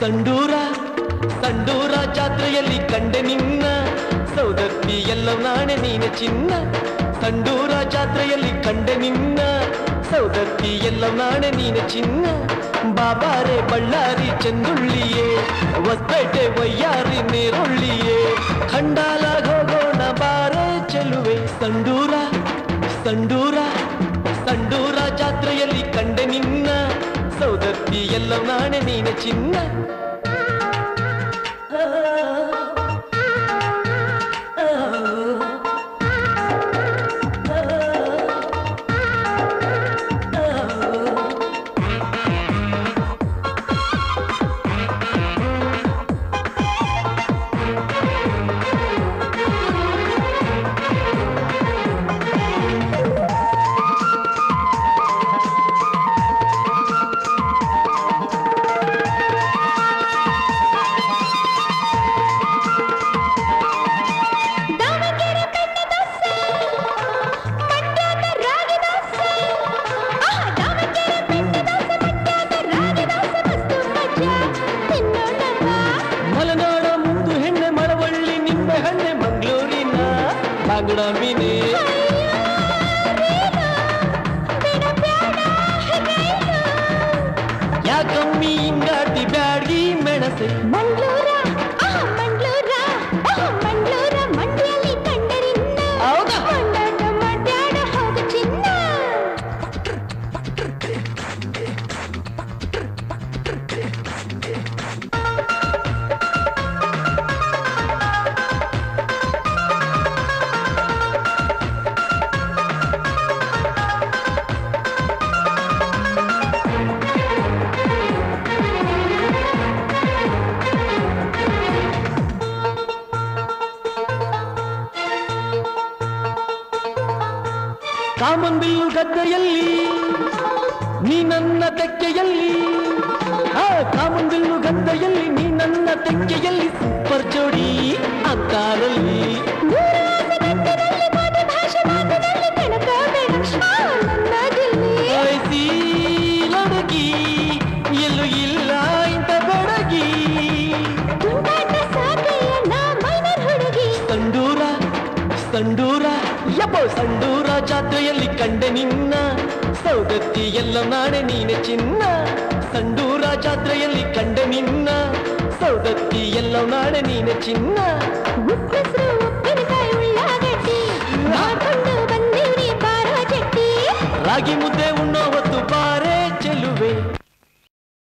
ಸಂಡೂರ ಸಂಡೂರ ಜಾತ್ರೆಯಲ್ಲಿ ಕಂಡೆ ನಿನ್ನ ಸೌದತ್ತಿ ಎಲ್ಲ ನಾಣೆ ನೀನೆ ಚಿನ್ನ ಸಂಡೂರ ಜಾತ್ರೆಯಲ್ಲಿ ಕಂಡೆ ನಿನ್ನ ಸೌದತ್ತಿ ಎಲ್ಲ ನಾಣೆ ನೀನೆ ಚಿನ್ನ ಬಾಬಾರೆ ಬಳ್ಳಾರಿ ಚಂದುಳ್ಳಿಯೇ ಹೊಸಪೇಟೆ ವಯ್ಯಾರಿ ನೇರೊಳ್ಳಿಯೇ ಖಂಡಾಲಾಗ ಹೋಗೋಣ ಬಾರೆ ಚೆಲುವೆ ಸಂಡೂರ ಸಂಡೂರ ಸಂಡೂರ ಜಾತ್ರೆಯಲ್ಲಿ ಕಂಡೆ ನಿನ್ನ ಸೌದತ್ತಿ ಎಲ್ಲ ನಾಣೆ ನೀನೆ ಚಿನ್ನ ಯಾಕಮ್ಮಿ ಹಿಂಗಾಟಿ ಬ್ಯಾಡ್ಗಿ ಮೆಣಸೆ ಮಂಗ್ಳೂರ ಮಂಗ್ಳೂರ ಮಂಗ್ಳೂರ ಮಂಡ್ಯಲ್ಲಿ ಕಂಡರಿನ್ನ ಹೌದಾ ಮಂಡ್ಯಾಡ ಮಂಡ್ಯಾಡ ಹೋಗ ಚಿನ್ನ ಕಾಮಂಬಿಲ್ಲು ಗದ್ದೆಯಲ್ಲಿ ನೀ ನನ್ನ ತೆಕ್ಕೆಯಲ್ಲಿ ಕಾಮಂಬಿಲ್ಲು ಗದ್ದೆಯಲ್ಲಿ ನೀ ನನ್ನ ತೆಕ್ಕೆಯಲ್ಲಿ ಸೂಪರ್ ಜೋಡಿ ಅಂತಾರಲ್ಲಿ ಲಡಗಿ ಎಲ್ಲೂ ಇಲ್ಲ ಇಂಥ ಬೆಡಗಿ ಸಂಡೂರ ಸಂಡೂರ ಯಪ್ಪೋ ಸಂಡೂರ ಜಾತ್ರೆಯಲ್ಲಿ ಕಂಡೆ ನಿನ್ನ ಸೌದತ್ತಿ ಎಲ್ಲ ನಾಣೆ ನೀನೆ ಚಿನ್ನ ಸಂಡೂರ ಜಾತ್ರೆಯಲ್ಲಿ ಕಂಡೆ ನಿನ್ನ ಸೌದತ್ತಿ ಎಲ್ಲ ನಾಣೆ ನೀನೆ ಚಿನ್ನ ರಾಗಿ ಮುದ್ದೆ